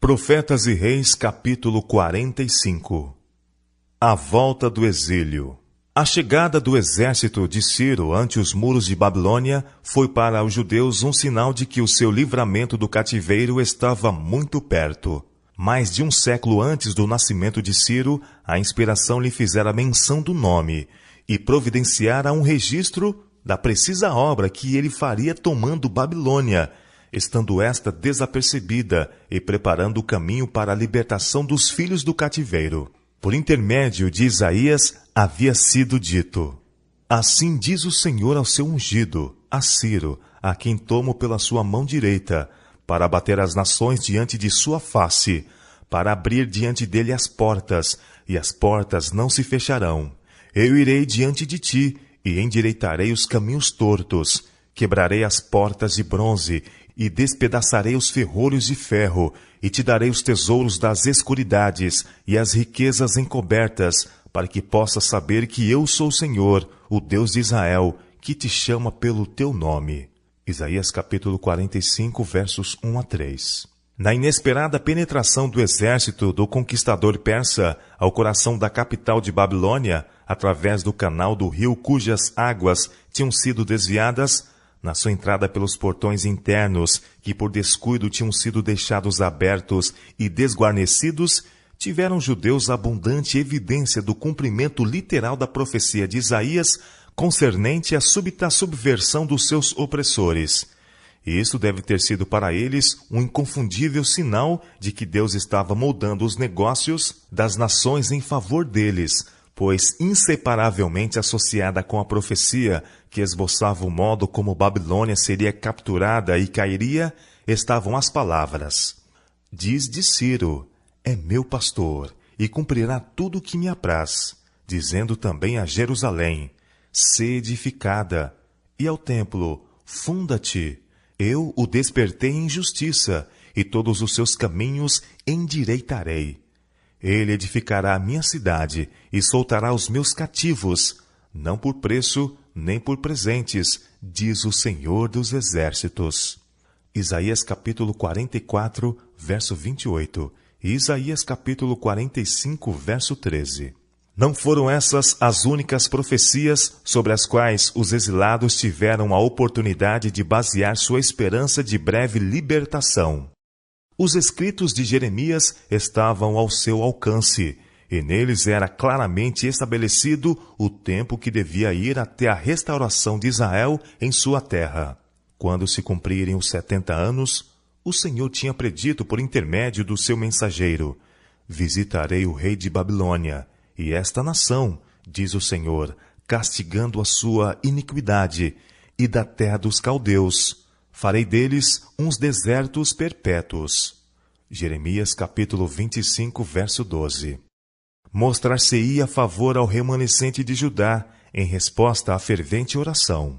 Profetas e Reis, capítulo 45. A volta do exílio. A chegada do exército de Ciro ante os muros de Babilônia foi para os judeus um sinal de que o seu livramento do cativeiro estava muito perto. Mais de um século antes do nascimento de Ciro, a inspiração lhe fizera menção do nome e providenciara um registro da precisa obra que ele faria tomando Babilônia, estando esta desapercebida e preparando o caminho para a libertação dos filhos do cativeiro. Por intermédio de Isaías, havia sido dito: Assim diz o Senhor ao seu ungido, a Ciro, a quem tomo pela sua mão direita, para abater as nações diante de sua face, para abrir diante dele as portas, e as portas não se fecharão. Eu irei diante de ti, e endireitarei os caminhos tortos, quebrarei as portas de bronze, e despedaçarei os ferrolhos de ferro, e te darei os tesouros das escuridades, e as riquezas encobertas, para que possas saber que eu sou o Senhor, o Deus de Israel, que te chama pelo teu nome. Isaías capítulo 45, versos 1 a 3. Na inesperada penetração do exército do conquistador persa ao coração da capital de Babilônia, através do canal do rio cujas águas tinham sido desviadas, na sua entrada pelos portões internos, que por descuido tinham sido deixados abertos e desguarnecidos, tiveram os judeus abundante evidência do cumprimento literal da profecia de Isaías concernente à súbita subversão dos seus opressores. E isso deve ter sido para eles um inconfundível sinal de que Deus estava moldando os negócios das nações em favor deles, pois inseparavelmente associada com a profecia que esboçava o modo como Babilônia seria capturada e cairia, estavam as palavras: Diz de Ciro, é meu pastor, e cumprirá tudo o que me apraz, dizendo também a Jerusalém, sê edificada, e ao templo, funda-te, eu o despertei em justiça, e todos os seus caminhos endireitarei. Ele edificará a minha cidade e soltará os meus cativos, não por preço, nem por presentes, diz o Senhor dos Exércitos. Isaías capítulo 44, verso 28 e Isaías capítulo 45, verso 13. Não foram essas as únicas profecias sobre as quais os exilados tiveram a oportunidade de basear sua esperança de breve libertação. Os escritos de Jeremias estavam ao seu alcance, e neles era claramente estabelecido o tempo que devia ir até a restauração de Israel em sua terra. Quando se cumprirem os 70 anos, o Senhor tinha predito por intermédio do seu mensageiro: Visitarei o rei de Babilônia, e esta nação, diz o Senhor, castigando a sua iniquidade, e da terra dos caldeus farei deles uns desertos perpétuos. Jeremias capítulo 25, verso 12. Mostrar-se-ia favor ao remanescente de Judá, em resposta à fervente oração.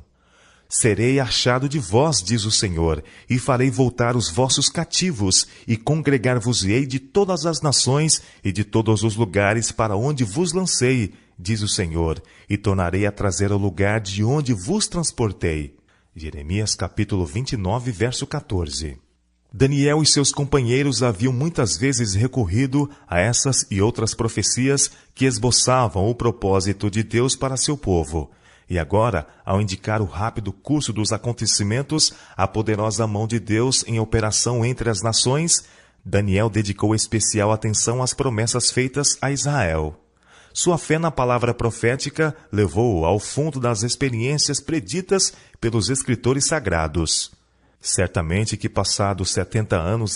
Serei achado de vós, diz o Senhor, e farei voltar os vossos cativos, e congregar-vos-ei de todas as nações e de todos os lugares para onde vos lancei, diz o Senhor, e tornarei a trazer ao lugar de onde vos transportei. Jeremias capítulo 29, verso 14. Daniel e seus companheiros haviam muitas vezes recorrido a essas e outras profecias que esboçavam o propósito de Deus para seu povo. E agora, ao indicar o rápido curso dos acontecimentos, a poderosa mão de Deus em operação entre as nações, Daniel dedicou especial atenção às promessas feitas a Israel. Sua fé na palavra profética levou-o ao fundo das experiências preditas pelos escritores sagrados. Certamente que passados 70 anos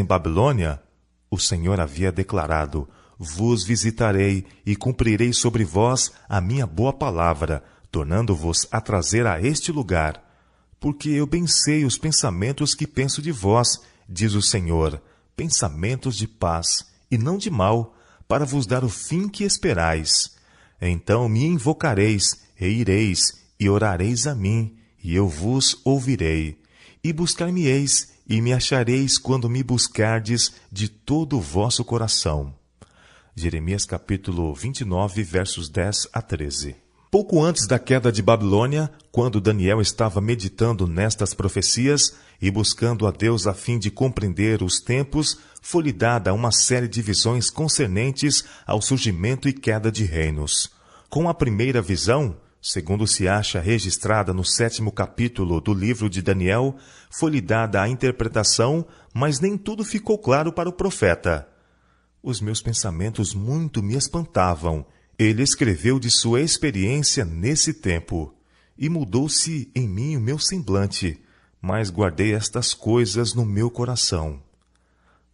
em Babilônia, o Senhor havia declarado: Vos visitarei e cumprirei sobre vós a minha boa palavra, tornando-vos a trazer a este lugar. Porque eu bem sei os pensamentos que penso de vós, diz o Senhor, pensamentos de paz e não de mal, para vos dar o fim que esperais. Então me invocareis, e ireis, e orareis a mim, e eu vos ouvirei. E buscar-me-eis, e me achareis quando me buscardes de todo o vosso coração. Jeremias capítulo 29, versos 10 a 13. Pouco antes da queda de Babilônia, quando Daniel estava meditando nestas profecias e buscando a Deus a fim de compreender os tempos, foi-lhe dada uma série de visões concernentes ao surgimento e queda de reinos. Com a primeira visão, segundo se acha registrada no 7º capítulo do livro de Daniel, foi-lhe dada a interpretação, mas nem tudo ficou claro para o profeta. Os meus pensamentos muito me espantavam. Ele escreveu de sua experiência nesse tempo, e mudou-se em mim o meu semblante, mas guardei estas coisas no meu coração.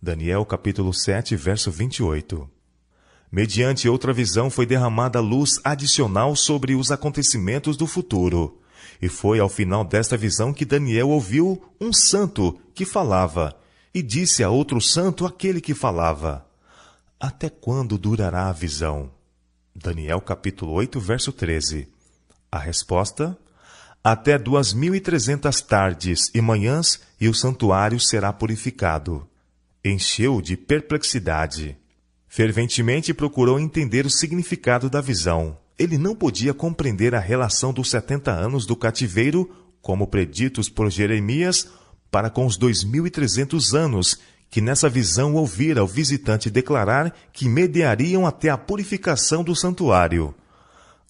Daniel capítulo 7, verso 28. Mediante outra visão foi derramada luz adicional sobre os acontecimentos do futuro, e foi ao final desta visão que Daniel ouviu um santo que falava, e disse a outro santo aquele que falava: Até quando durará a visão? Daniel capítulo 8, verso 13. A resposta: até 2.300 tardes e manhãs, e o santuário será purificado. Encheu de perplexidade. Ferventemente procurou entender o significado da visão. Ele não podia compreender a relação dos 70 anos do cativeiro, como preditos por Jeremias, para com os 2.300 anos que nessa visão ouvira o visitante declarar que mediariam até a purificação do santuário.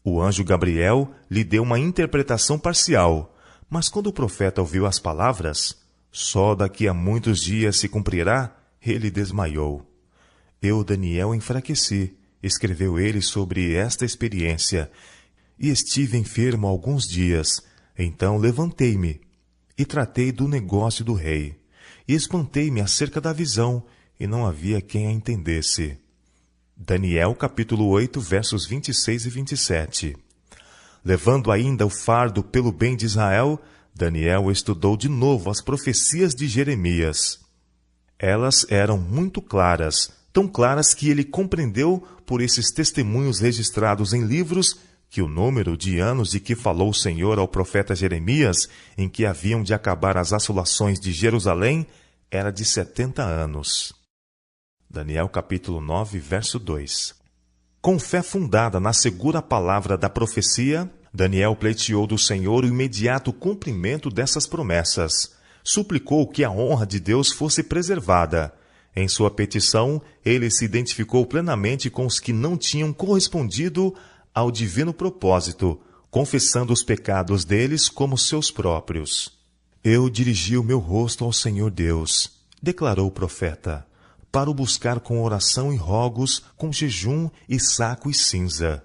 O anjo Gabriel lhe deu uma interpretação parcial, mas quando o profeta ouviu as palavras, só daqui a muitos dias se cumprirá, ele desmaiou. Eu, Daniel, enfraqueci, escreveu ele sobre esta experiência, e estive enfermo alguns dias. Então levantei-me e tratei do negócio do rei. E espantei-me acerca da visão, e não havia quem a entendesse. Daniel capítulo 8, versos 26 e 27. Levando ainda o fardo pelo bem de Israel, Daniel estudou de novo as profecias de Jeremias. Elas eram muito claras, tão claras que ele compreendeu por esses testemunhos registrados em livros que o número de anos de que falou o Senhor ao profeta Jeremias, em que haviam de acabar as assolações de Jerusalém, era de 70 anos. Daniel capítulo 9, verso 2. Com fé fundada na segura palavra da profecia, Daniel pleiteou do Senhor o imediato cumprimento dessas promessas. Suplicou que a honra de Deus fosse preservada. Em sua petição, ele se identificou plenamente com os que não tinham correspondido ao divino propósito, confessando os pecados deles como seus próprios. Eu dirigi o meu rosto ao Senhor Deus, declarou o profeta, para o buscar com oração e rogos, com jejum e saco e cinza.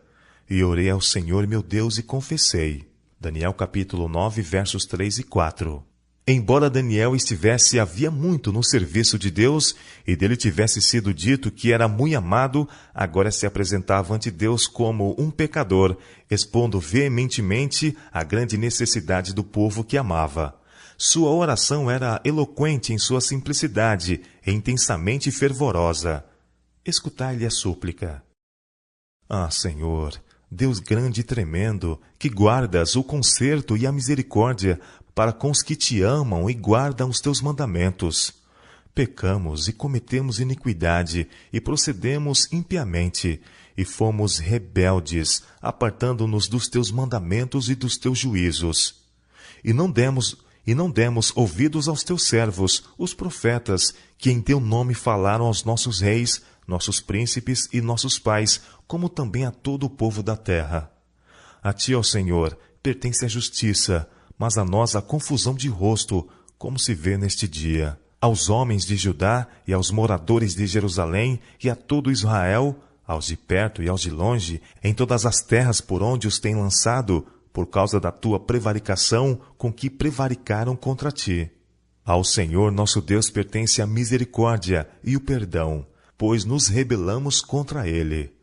E orei ao Senhor meu Deus e confessei. Daniel capítulo 9, versos 3 e 4. Embora Daniel estivesse havia muito no serviço de Deus, e dele tivesse sido dito que era muito amado, agora se apresentava ante Deus como um pecador, expondo veementemente a grande necessidade do povo que amava. Sua oração era eloquente em sua simplicidade e intensamente fervorosa. Escutai-lhe a súplica. Ah, Senhor, Deus grande e tremendo, que guardas o conserto e a misericórdia para com os que te amam e guardam os teus mandamentos. Pecamos e cometemos iniquidade e procedemos impiamente, e fomos rebeldes, apartando-nos dos teus mandamentos e dos teus juízos. E não demos ouvidos aos teus servos, os profetas, que em teu nome falaram aos nossos reis, nossos príncipes e nossos pais, como também a todo o povo da terra. A ti, ó Senhor, pertence a justiça, mas a nós a confusão de rosto, como se vê neste dia. Aos homens de Judá e aos moradores de Jerusalém e a todo Israel, aos de perto e aos de longe, em todas as terras por onde os tem lançado, por causa da tua prevaricação com que prevaricaram contra ti. Ao Senhor nosso Deus pertence a misericórdia e o perdão, pois nos rebelamos contra ele.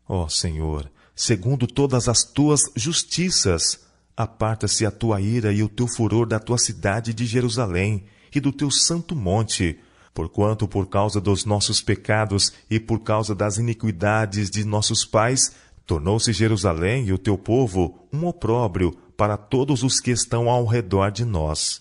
Ó Senhor, segundo todas as tuas justiças, aparta-se a tua ira e o teu furor da tua cidade de Jerusalém e do teu santo monte, porquanto por causa dos nossos pecados e por causa das iniquidades de nossos pais, tornou-se Jerusalém e o teu povo um opróbrio para todos os que estão ao redor de nós.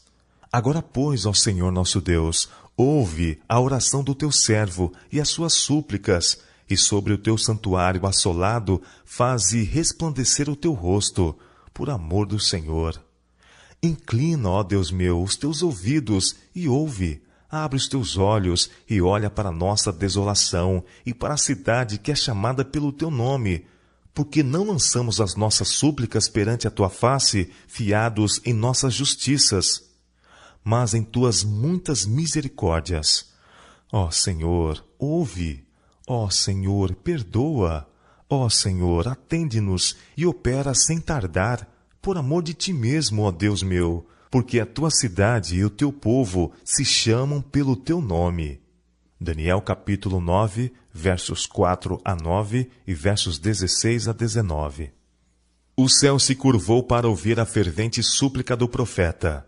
Agora, pois, ó Senhor nosso Deus, ouve a oração do teu servo e as suas súplicas, e sobre o teu santuário assolado faze resplandecer o teu rosto, por amor do Senhor. Inclina, ó Deus meu, os teus ouvidos e ouve. Abre os teus olhos e olha para a nossa desolação e para a cidade que é chamada pelo teu nome, porque não lançamos as nossas súplicas perante a tua face, fiados em nossas justiças, mas em tuas muitas misericórdias. Ó Senhor, ouve. Ó Senhor, perdoa. Ó Senhor, atende-nos e opera sem tardar, por amor de ti mesmo, ó Deus meu, porque a tua cidade e o teu povo se chamam pelo teu nome. Daniel capítulo 9, versos 4 a 9 e versos 16 a 19. O céu se curvou para ouvir a fervente súplica do profeta.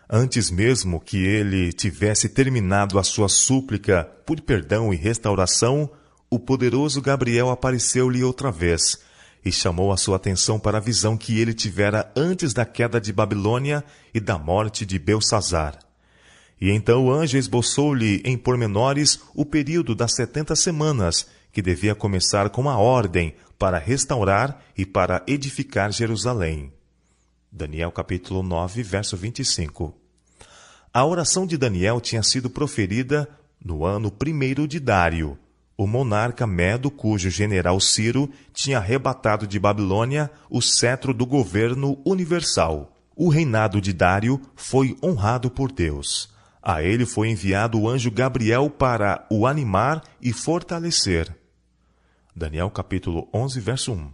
Antes mesmo que ele tivesse terminado a sua súplica por perdão e restauração, o poderoso Gabriel apareceu-lhe outra vez e chamou a sua atenção para a visão que ele tivera antes da queda de Babilônia e da morte de Belsazar. E então o anjo esboçou-lhe em pormenores o período das 70 semanas, que devia começar com a ordem para restaurar e para edificar Jerusalém. Daniel capítulo 9, verso 25. A oração de Daniel tinha sido proferida no ano 1º de Dário, o monarca Medo, cujo general Ciro tinha arrebatado de Babilônia o cetro do governo universal. O reinado de Dário foi honrado por Deus. A ele foi enviado o anjo Gabriel para o animar e fortalecer. Daniel capítulo 11, verso 1.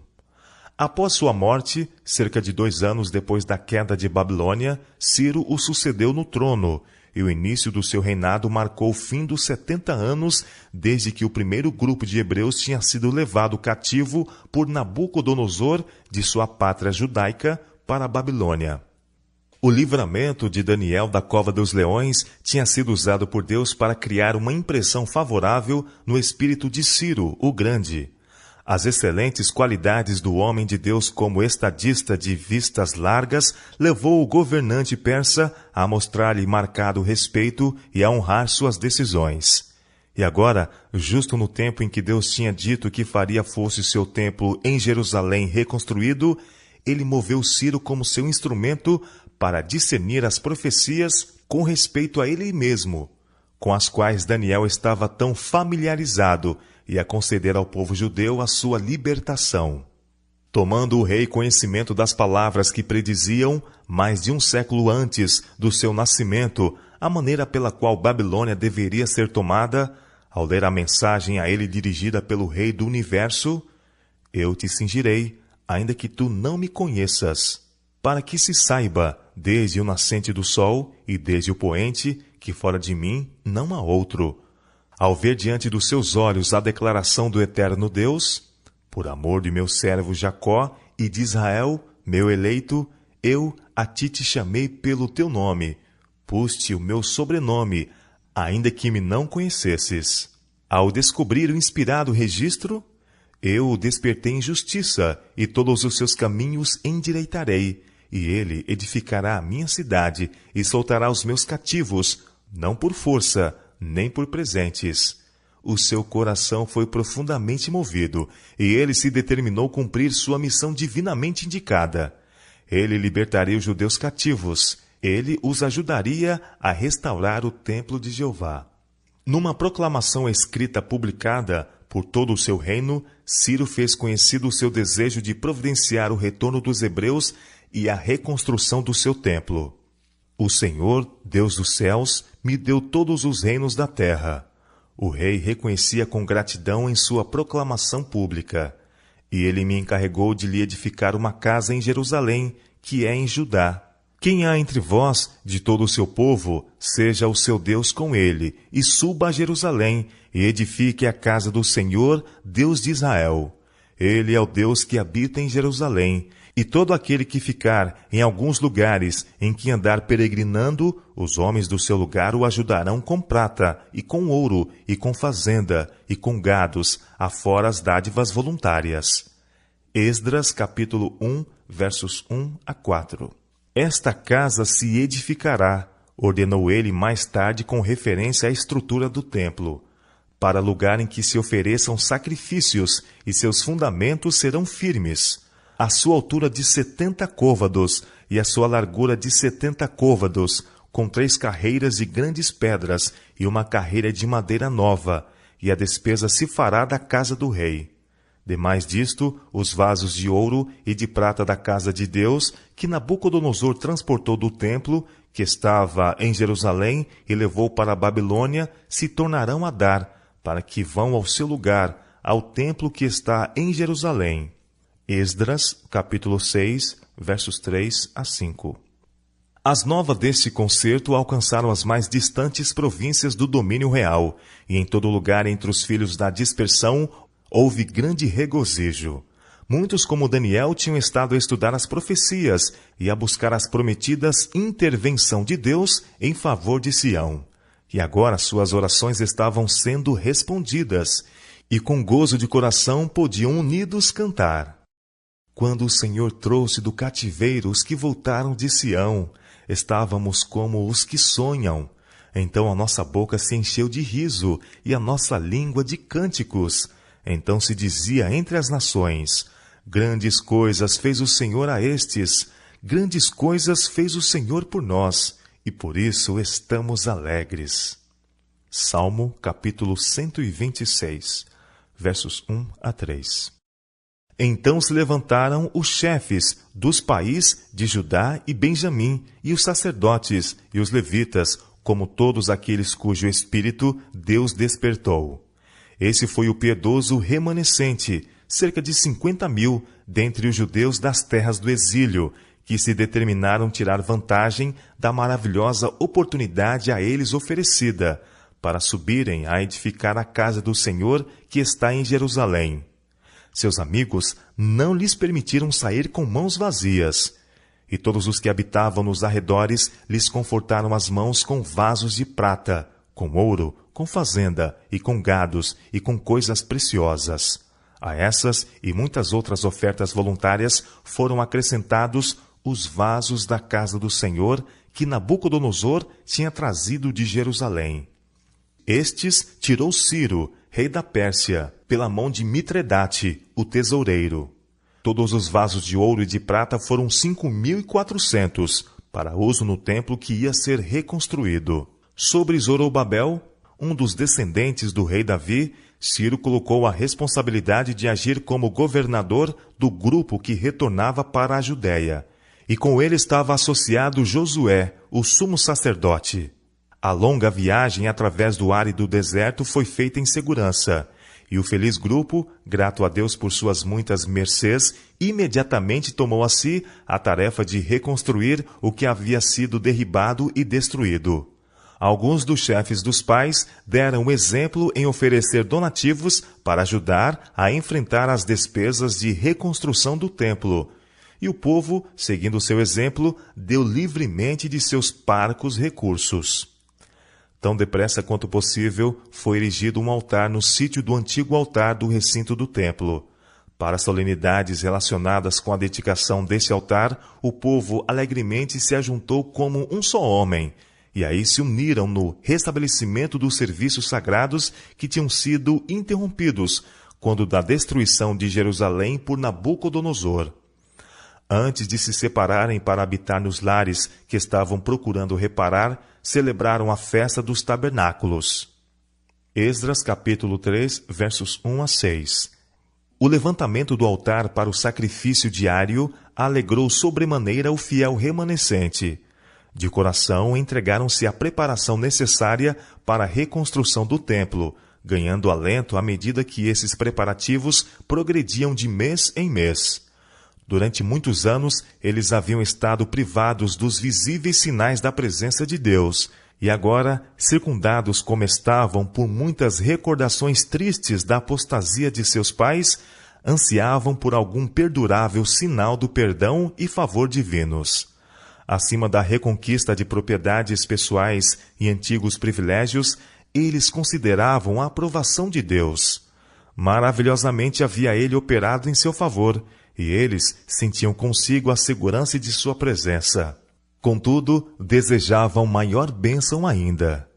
Após sua morte, cerca de 2 anos depois da queda de Babilônia, Ciro o sucedeu no trono, e o início do seu reinado marcou o fim dos 70 anos desde que o primeiro grupo de hebreus tinha sido levado cativo por Nabucodonosor de sua pátria judaica para a Babilônia. O livramento de Daniel da cova dos leões tinha sido usado por Deus para criar uma impressão favorável no espírito de Ciro, o Grande. As excelentes qualidades do homem de Deus como estadista de vistas largas levou o governante persa a mostrar-lhe marcado respeito e a honrar suas decisões. E agora, justo no tempo em que Deus tinha dito que faria fosse seu templo em Jerusalém reconstruído, ele moveu Ciro como seu instrumento para discernir as profecias com respeito a ele mesmo, com as quais Daniel estava tão familiarizado, e a conceder ao povo judeu a sua libertação. Tomando o rei conhecimento das palavras que prediziam, mais de um século antes do seu nascimento, a maneira pela qual Babilônia deveria ser tomada, ao ler a mensagem a ele dirigida pelo Rei do Universo, eu te cingirei, ainda que tu não me conheças, para que se saiba, desde o nascente do sol e desde o poente, que fora de mim não há outro. Ao ver diante dos seus olhos a declaração do eterno Deus, por amor de meu servo Jacó e de Israel, meu eleito, eu a ti te chamei pelo teu nome, pus-te o meu sobrenome, ainda que me não conhecesses. Ao descobrir o inspirado registro, eu o despertei em justiça, e todos os seus caminhos endireitarei, e ele edificará a minha cidade, e soltará os meus cativos, não por força, nem por presentes. O seu coração foi profundamente movido, e ele se determinou cumprir sua missão divinamente indicada. Ele libertaria os judeus cativos. Ele os ajudaria a restaurar o templo de Jeová. Numa proclamação escrita publicada por todo o seu reino, Ciro fez conhecido o seu desejo de providenciar o retorno dos hebreus e a reconstrução do seu templo. O Senhor, Deus dos céus, me deu todos os reinos da terra. O rei reconhecia com gratidão em sua proclamação pública. E ele me encarregou de lhe edificar uma casa em Jerusalém, que é em Judá. Quem há entre vós, de todo o seu povo, seja o seu Deus com ele, e suba a Jerusalém, e edifique a casa do Senhor, Deus de Israel. Ele é o Deus que habita em Jerusalém, e todo aquele que ficar em alguns lugares em que andar peregrinando, os homens do seu lugar o ajudarão com prata, e com ouro, e com fazenda, e com gados, afora as dádivas voluntárias. Esdras, capítulo 1, versos 1 a 4. Esta casa se edificará, ordenou ele mais tarde com referência à estrutura do templo. para lugar em que se ofereçam sacrifícios, e seus fundamentos serão firmes. A sua altura de 70 côvados, e a sua largura de 70 côvados, com 3 carreiras de grandes pedras, e uma carreira de madeira nova, e a despesa se fará da casa do rei. Demais disto, os vasos de ouro e de prata da casa de Deus, que Nabucodonosor transportou do templo, que estava em Jerusalém, e levou para a Babilônia, se tornarão a dar, para que vão ao seu lugar, ao templo que está em Jerusalém. Esdras, capítulo 6, versos 3 a 5. As novas deste concerto alcançaram as mais distantes províncias do domínio real, e em todo lugar entre os filhos da dispersão houve grande regozijo. Muitos como Daniel tinham estado a estudar as profecias e a buscar as prometidas intervenção de Deus em favor de Sião. E agora suas orações estavam sendo respondidas, e com gozo de coração podiam unidos cantar. Quando o Senhor trouxe do cativeiro os que voltaram de Sião, estávamos como os que sonham. Então a nossa boca se encheu de riso e a nossa língua de cânticos. Então se dizia entre as nações: grandes coisas fez o Senhor a estes, grandes coisas fez o Senhor por nós, e por isso estamos alegres. Salmo capítulo 126, versos 1 a 3. Então se levantaram os chefes dos países de Judá e Benjamim, e os sacerdotes e os levitas, como todos aqueles cujo espírito Deus despertou. Esse foi o piedoso remanescente, cerca de 50.000, dentre os judeus das terras do exílio, que se determinaram tirar vantagem da maravilhosa oportunidade a eles oferecida, para subirem a edificar a casa do Senhor que está em Jerusalém. Seus amigos não lhes permitiram sair com mãos vazias, e todos os que habitavam nos arredores lhes confortaram as mãos com vasos de prata, com ouro, com fazenda, e com gados, e com coisas preciosas. A essas e muitas outras ofertas voluntárias foram acrescentados os vasos da casa do Senhor que Nabucodonosor tinha trazido de Jerusalém. Estes tirou Ciro, rei da Pérsia, pela mão de Mitredate, o tesoureiro. Todos os vasos de ouro e de prata foram 5.400, para uso no templo que ia ser reconstruído. Sobre Zorobabel, um dos descendentes do rei Davi, Ciro colocou a responsabilidade de agir como governador do grupo que retornava para a Judéia. E com ele estava associado Josué, o sumo sacerdote. A longa viagem através do árido deserto foi feita em segurança, e o feliz grupo, grato a Deus por suas muitas mercês, imediatamente tomou a si a tarefa de reconstruir o que havia sido derribado e destruído. Alguns dos chefes dos pais deram exemplo em oferecer donativos para ajudar a enfrentar as despesas de reconstrução do templo, e o povo, seguindo seu exemplo, deu livremente de seus parcos recursos. Tão depressa quanto possível, foi erigido um altar no sítio do antigo altar do recinto do templo. Para solenidades relacionadas com a dedicação deste altar, o povo alegremente se ajuntou como um só homem, e aí se uniram no restabelecimento dos serviços sagrados que tinham sido interrompidos quando da destruição de Jerusalém por Nabucodonosor. Antes de se separarem para habitar nos lares que estavam procurando reparar, celebraram a festa dos tabernáculos. Esdras capítulo 3, versos 1 a 6. O levantamento do altar para o sacrifício diário alegrou sobremaneira o fiel remanescente. De coração entregaram-se à preparação necessária para a reconstrução do templo, ganhando alento à medida que esses preparativos progrediam de mês em mês. Durante muitos anos, eles haviam estado privados dos visíveis sinais da presença de Deus, e agora, circundados como estavam por muitas recordações tristes da apostasia de seus pais, ansiavam por algum perdurável sinal do perdão e favor divinos. Acima da reconquista de propriedades pessoais e antigos privilégios, eles consideravam a aprovação de Deus. Maravilhosamente havia ele operado em seu favor, e eles sentiam consigo a segurança de sua presença. Contudo, desejavam maior bênção ainda.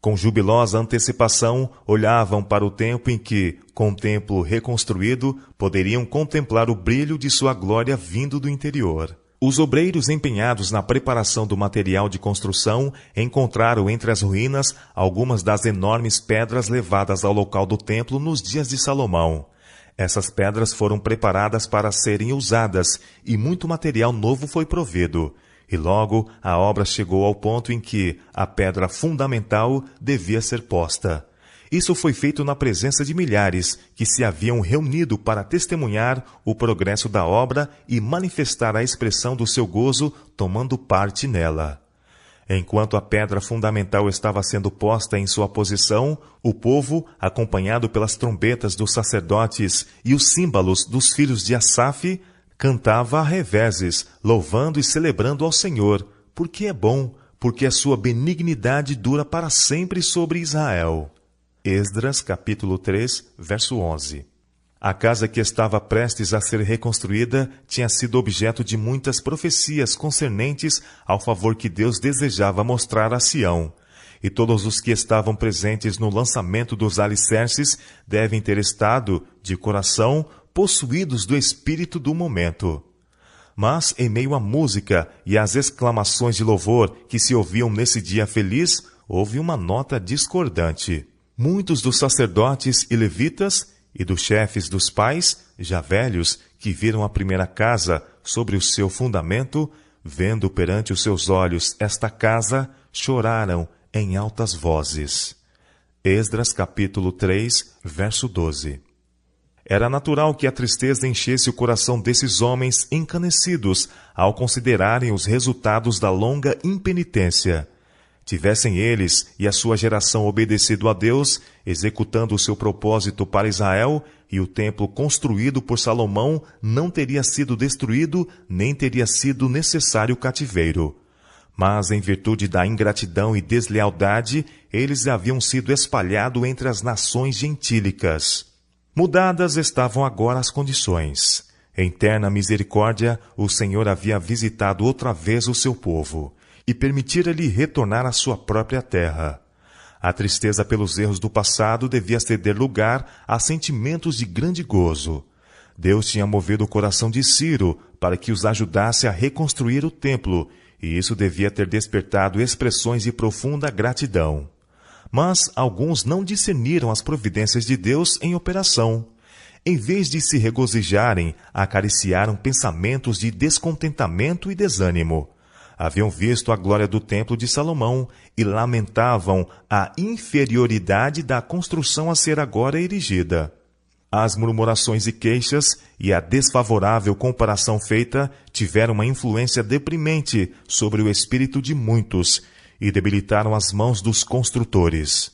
Com jubilosa antecipação, olhavam para o tempo em que, com o templo reconstruído, poderiam contemplar o brilho de sua glória vindo do interior. Os obreiros empenhados na preparação do material de construção encontraram entre as ruínas algumas das enormes pedras levadas ao local do templo nos dias de Salomão. Essas pedras foram preparadas para serem usadas e muito material novo foi provido. E logo a obra chegou ao ponto em que a pedra fundamental devia ser posta. Isso foi feito na presença de milhares que se haviam reunido para testemunhar o progresso da obra e manifestar a expressão do seu gozo tomando parte nela. Enquanto a pedra fundamental estava sendo posta em sua posição, o povo, acompanhado pelas trombetas dos sacerdotes e os símbolos dos filhos de Asaf, cantava a reveses, louvando e celebrando ao Senhor, porque é bom, porque a sua benignidade dura para sempre sobre Israel. Esdras, capítulo 3, verso 11. A casa que estava prestes a ser reconstruída tinha sido objeto de muitas profecias concernentes ao favor que Deus desejava mostrar a Sião. E todos os que estavam presentes no lançamento dos alicerces devem ter estado, de coração, possuídos do espírito do momento. Mas, em meio à música e às exclamações de louvor que se ouviam nesse dia feliz, houve uma nota discordante. Muitos dos sacerdotes e levitas e dos chefes dos pais, já velhos, que viram a primeira casa sobre o seu fundamento, vendo perante os seus olhos esta casa, choraram em altas vozes. Esdras capítulo 3, verso 12. Era natural que a tristeza enchesse o coração desses homens encanecidos ao considerarem os resultados da longa impenitência. Tivessem eles e a sua geração obedecido a Deus, executando o seu propósito para Israel, e o templo construído por Salomão não teria sido destruído, nem teria sido necessário cativeiro. Mas, em virtude da ingratidão e deslealdade, eles haviam sido espalhados entre as nações gentílicas. Mudadas estavam agora as condições. Em terna misericórdia, o Senhor havia visitado outra vez o seu povo e permitira-lhe retornar à sua própria terra. A tristeza pelos erros do passado devia ceder lugar a sentimentos de grande gozo. Deus tinha movido o coração de Ciro para que os ajudasse a reconstruir o templo, e isso devia ter despertado expressões de profunda gratidão. Mas alguns não discerniram as providências de Deus em operação. Em vez de se regozijarem, acariciaram pensamentos de descontentamento e desânimo. Haviam visto a glória do templo de Salomão e lamentavam a inferioridade da construção a ser agora erigida. As murmurações e queixas e a desfavorável comparação feita tiveram uma influência deprimente sobre o espírito de muitos e debilitaram as mãos dos construtores.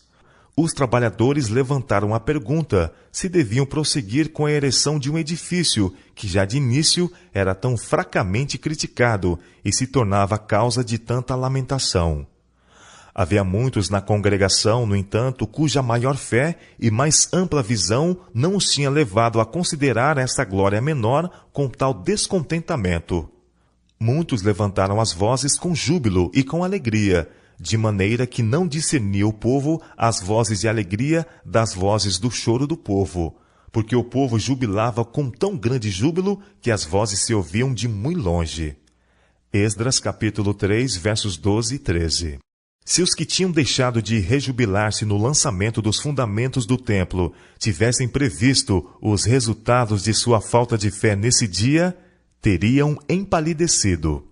Os trabalhadores levantaram a pergunta se deviam prosseguir com a ereção de um edifício que já de início era tão fracamente criticado e se tornava causa de tanta lamentação. Havia muitos na congregação, no entanto, cuja maior fé e mais ampla visão não os tinha levado a considerar essa glória menor com tal descontentamento. Muitos levantaram as vozes com júbilo e com alegria, de maneira que não discernia o povo as vozes de alegria das vozes do choro do povo, porque o povo jubilava com tão grande júbilo que as vozes se ouviam de muito longe. Esdras capítulo 3, versos 12 e 13. Se os que tinham deixado de rejubilar-se no lançamento dos fundamentos do templo tivessem previsto os resultados de sua falta de fé nesse dia, teriam empalidecido.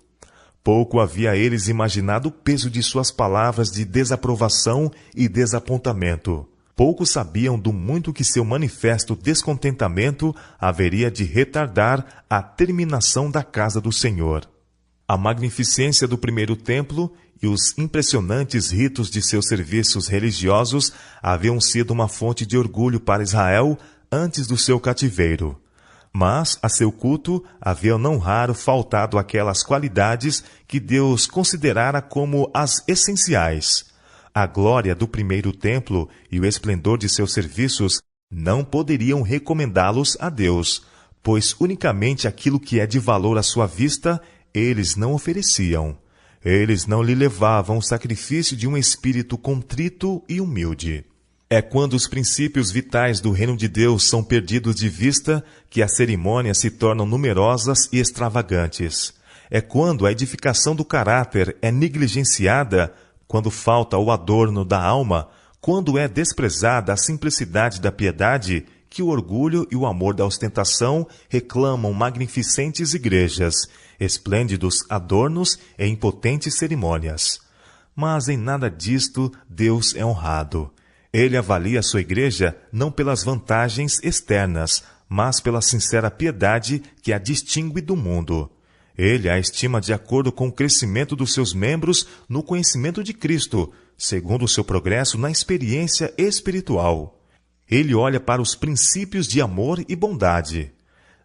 Pouco havia eles imaginado o peso de suas palavras de desaprovação e desapontamento. Pouco sabiam do muito que seu manifesto descontentamento haveria de retardar a terminação da casa do Senhor. A magnificência do primeiro templo e os impressionantes ritos de seus serviços religiosos haviam sido uma fonte de orgulho para Israel antes do seu cativeiro. Mas a seu culto havia não raro faltado aquelas qualidades que Deus considerara como as essenciais. A glória do primeiro templo e o esplendor de seus serviços não poderiam recomendá-los a Deus, pois unicamente aquilo que é de valor à sua vista eles não ofereciam. Eles não lhe levavam o sacrifício de um espírito contrito e humilde. É quando os princípios vitais do reino de Deus são perdidos de vista que as cerimônias se tornam numerosas e extravagantes. É quando a edificação do caráter é negligenciada, quando falta o adorno da alma, quando é desprezada a simplicidade da piedade, que o orgulho e o amor da ostentação reclamam magnificentes igrejas, esplêndidos adornos e impotentes cerimônias. Mas em nada disto Deus é honrado. Ele avalia a sua igreja não pelas vantagens externas, mas pela sincera piedade que a distingue do mundo. Ele a estima de acordo com o crescimento dos seus membros no conhecimento de Cristo, segundo o seu progresso na experiência espiritual. Ele olha para os princípios de amor e bondade.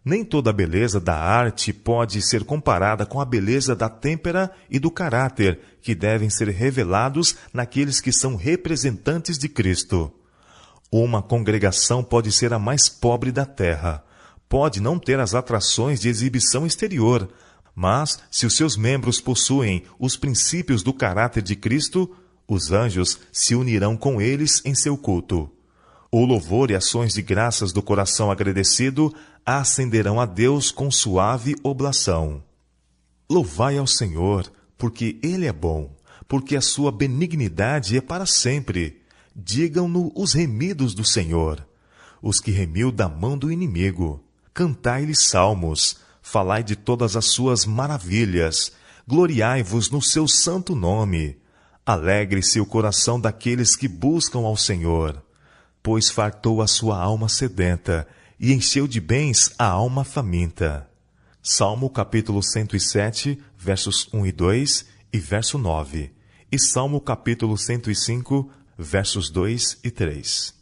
Nem toda a beleza da arte pode ser comparada com a beleza da têmpera e do caráter, que devem ser revelados naqueles que são representantes de Cristo. Uma congregação pode ser a mais pobre da terra, pode não ter as atrações de exibição exterior, mas, se os seus membros possuem os princípios do caráter de Cristo, os anjos se unirão com eles em seu culto. O louvor e ações de graças do coração agradecido ascenderão a Deus com suave oblação. Louvai ao Senhor, porque Ele é bom, porque a sua benignidade é para sempre. Digam-no os remidos do Senhor, os que remiu da mão do inimigo. Cantai-lhe salmos, falai de todas as suas maravilhas, gloriai-vos no seu santo nome. Alegre-se o coração daqueles que buscam ao Senhor, pois fartou a sua alma sedenta e encheu de bens a alma faminta. Salmo capítulo 107, versos 1 e 2 e verso 9. E Salmo capítulo 105, versos 2 e 3.